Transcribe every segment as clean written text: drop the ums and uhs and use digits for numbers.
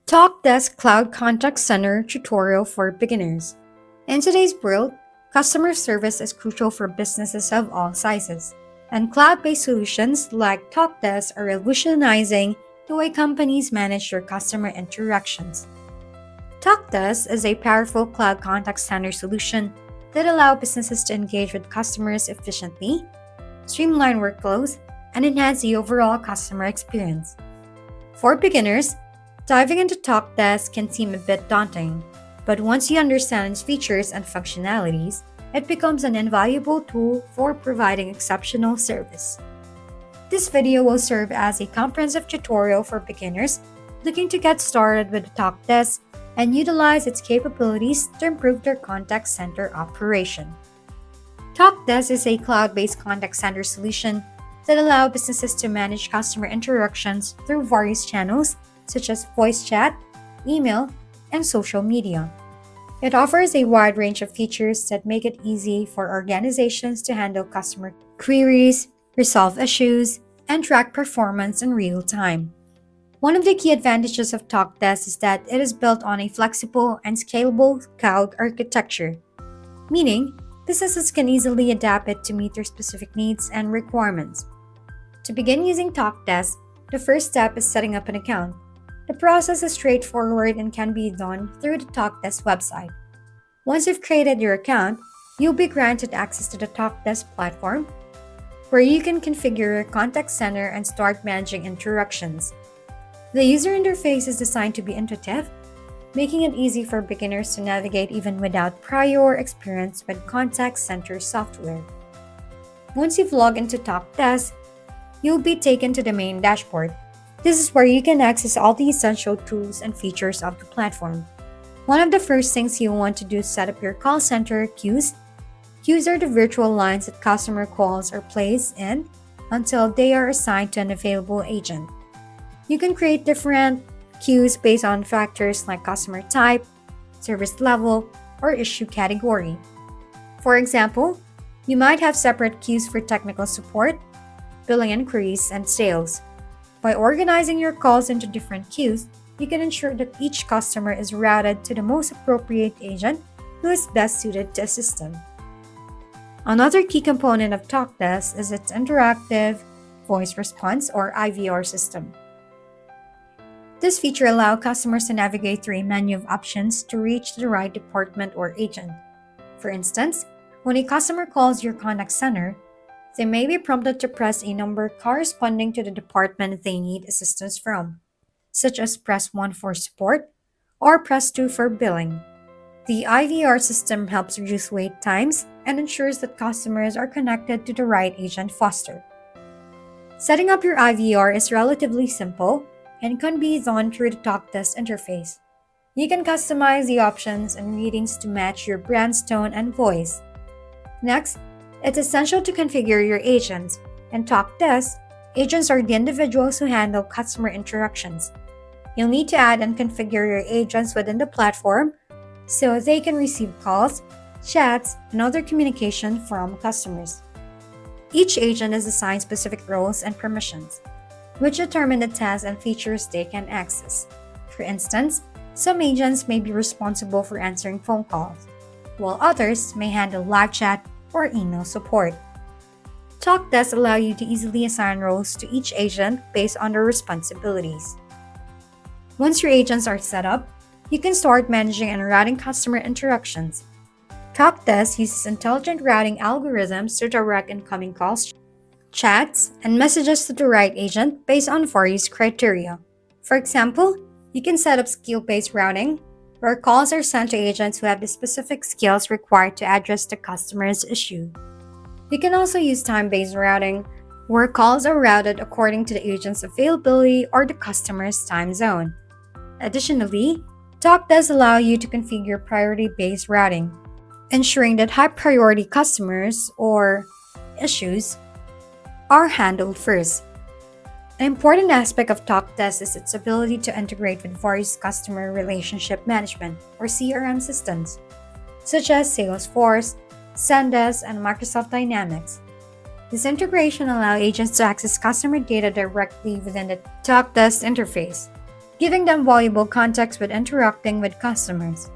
Talkdesk Cloud Contact Center tutorial for beginners. In today's world, customer service is crucial for businesses of all sizes, and cloud-based solutions like Talkdesk are revolutionizing the way companies manage their customer interactions. Talkdesk is a powerful cloud contact center solution that allows businesses to engage with customers efficiently, streamline workflows, and enhance the overall customer experience. For beginners, diving into Talkdesk can seem a bit daunting, but once you understand its features and functionalities, it becomes an invaluable tool for providing exceptional service. This video will serve as a comprehensive tutorial for beginners looking to get started with Talkdesk and utilize its capabilities to improve their contact center operation. Talkdesk is a cloud-based contact center solution that allows businesses to manage customer interactions through various channels such as voice chat, email, and social media. It offers a wide range of features that make it easy for organizations to handle customer queries, resolve issues, and track performance in real time. One of the key advantages of Talkdesk is that it is built on a flexible and scalable cloud architecture, meaning businesses can easily adapt it to meet their specific needs and requirements. To begin using Talkdesk, the first step is setting up an account. The process is straightforward and can be done through the Talkdesk website. Once you've created your account, you'll be granted access to the Talkdesk platform, where you can configure your contact center and start managing interactions. The user interface is designed to be intuitive, making it easy for beginners to navigate even without prior experience with contact center software. Once you've logged into Talkdesk, you'll be taken to the main dashboard. This is where you can access all the essential tools and features of the platform. One of the first things you'll want to do is set up your call center queues. Queues are the virtual lines that customer calls are placed in until they are assigned to an available agent. You can create different queues based on factors like customer type, service level, or issue category. For example, you might have separate queues for technical support, billing inquiries, and sales. By organizing your calls into different queues, you can ensure that each customer is routed to the most appropriate agent who is best suited to assist them. Another key component of Talkdesk is its interactive voice response or IVR system. This feature allows customers to navigate through a menu of options to reach the right department or agent. For instance, when a customer calls your contact center, they may be prompted to press a number corresponding to the department they need assistance from, such as press 1 for support or press 2 for billing. The IVR system helps reduce wait times and ensures that customers are connected to the right agent faster. Setting up your IVR is relatively simple and can be done through the Talkdesk interface. You can customize the options and readings to match your brand's tone and voice. Next, it's essential to configure your agents. In Talkdesk, agents are the individuals who handle customer interactions. You'll need to add and configure your agents within the platform so they can receive calls, chats, and other communication from customers. Each agent is assigned specific roles and permissions, which determine the tasks and features they can access. For instance, some agents may be responsible for answering phone calls, while others may handle live chat or email support. Talkdesk allows you to easily assign roles to each agent based on their responsibilities. Once your agents are set up, you can start managing and routing customer interactions. Talkdesk uses intelligent routing algorithms to direct incoming calls, chats, and messages to the right agent based on various criteria. For example, you can set up skill-based routing, where calls are sent to agents who have the specific skills required to address the customer's issue. You can also use time-based routing, where calls are routed according to the agent's availability or the customer's time zone. Additionally, Talkdesk allows you to configure priority-based routing, ensuring that high-priority customers or issues are handled first. An important aspect of Talkdesk is its ability to integrate with various customer relationship management or CRM systems, such as Salesforce, Zendesk, and Microsoft Dynamics. This integration allows agents to access customer data directly within the Talkdesk interface. giving them valuable context when interacting with customers.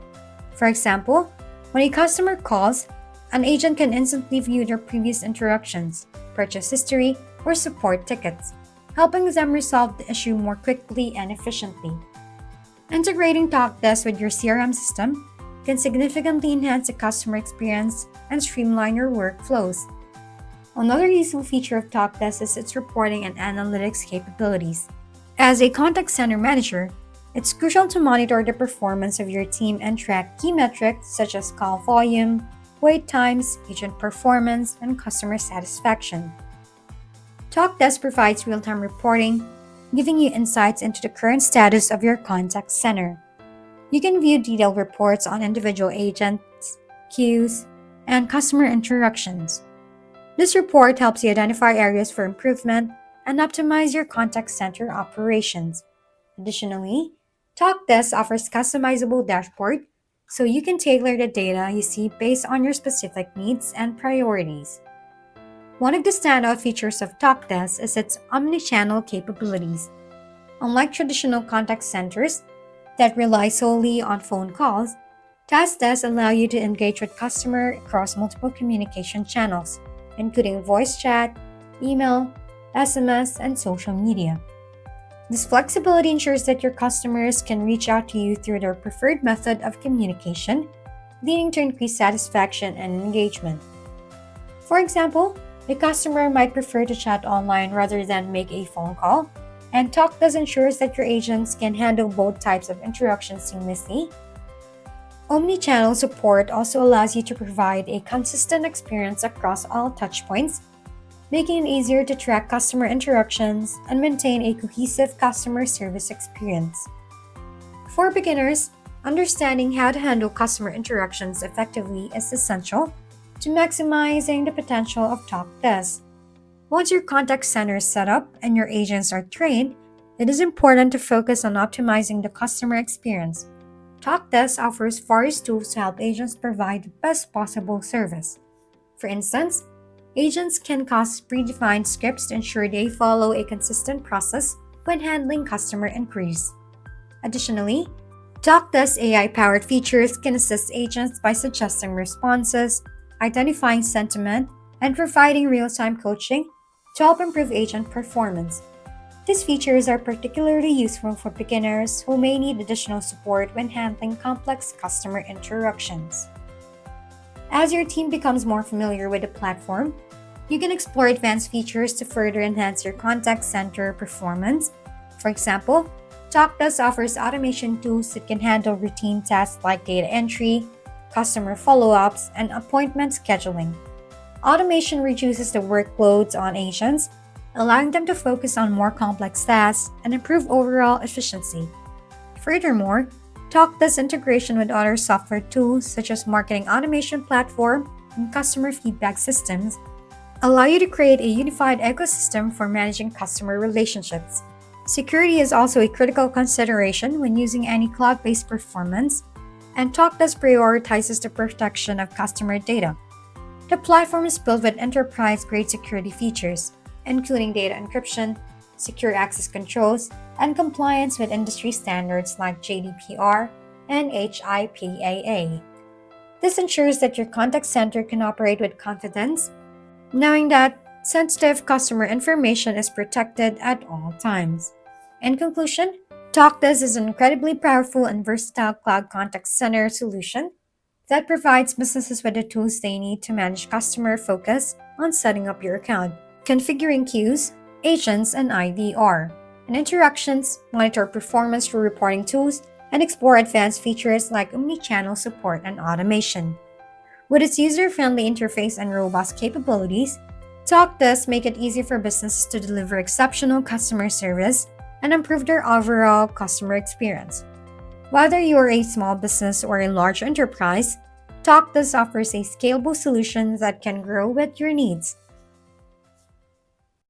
For example, when a customer calls, an agent can instantly view their previous interactions, purchase history, or support tickets, helping them resolve the issue more quickly and efficiently. Integrating Talkdesk with your CRM system can significantly enhance the customer experience and streamline your workflows. Another useful feature of Talkdesk is its reporting and analytics capabilities. As a contact center manager, it's crucial to monitor the performance of your team and track key metrics such as call volume, wait times, agent performance, and customer satisfaction. Talkdesk provides real-time reporting, giving you insights into the current status of your contact center. You can view detailed reports on individual agents, queues, and customer interactions. This report helps you identify areas for improvement and optimize your contact center operations. Additionally, Talkdesk offers customizable dashboard so you can tailor the data you see based on your specific needs and priorities. One of the standout features of Talkdesk is its omni-channel capabilities. Unlike traditional contact centers that rely solely on phone calls, Talkdesk allow you to engage with customers across multiple communication channels, including voice chat, email, SMS, and social media. This flexibility ensures that your customers can reach out to you through their preferred method of communication, leading to increased satisfaction and engagement. For example, a customer might prefer to chat online rather than make a phone call, and Talkdesk ensures that your agents can handle both types of interactions seamlessly. Omni-channel support also allows you to provide a consistent experience across all touchpoints, making it easier to track customer interactions and maintain a cohesive customer service experience. For beginners, understanding how to handle customer interactions effectively is essential to maximizing the potential of Talkdesk. Once your contact center is set up and your agents are trained, it is important to focus on optimizing the customer experience. Talkdesk offers various tools to help agents provide the best possible service. For instance, agents can cast predefined scripts to ensure they follow a consistent process when handling customer inquiries. Additionally, Talkdesk AI-powered features can assist agents by suggesting responses, identifying sentiment, and providing real-time coaching to help improve agent performance. These features are particularly useful for beginners who may need additional support when handling complex customer interactions. As your team becomes more familiar with the platform, you can explore advanced features to further enhance your contact center performance. For example, Talkdesk offers automation tools that can handle routine tasks like data entry, customer follow-ups, and appointment scheduling. Automation reduces the workloads on agents, allowing them to focus on more complex tasks and improve overall efficiency. Furthermore, Talkdesk integration with other software tools such as marketing automation platform and customer feedback systems allow you to create a unified ecosystem for managing customer relationships. Security is also a critical consideration when using any cloud-based performance, and Talkdesk prioritizes the protection of customer data. The platform is built with enterprise-grade security features, including data encryption, secure access controls, and compliance with industry standards like GDPR and HIPAA. This ensures that your contact center can operate with confidence, knowing that sensitive customer information is protected at all times. In conclusion, Talkdesk is an incredibly powerful and versatile cloud contact center solution that provides businesses with the tools they need to manage customer focus on setting up your account, configuring queues, agents, and IVR, and interactions, monitor performance through reporting tools, and explore advanced features like omni-channel support and automation. With its user-friendly interface and robust capabilities, Talkdesk make it easy for businesses to deliver exceptional customer service and improve their overall customer experience. Whether you are a small business or a large enterprise, Talkdesk offers a scalable solution that can grow with your needs.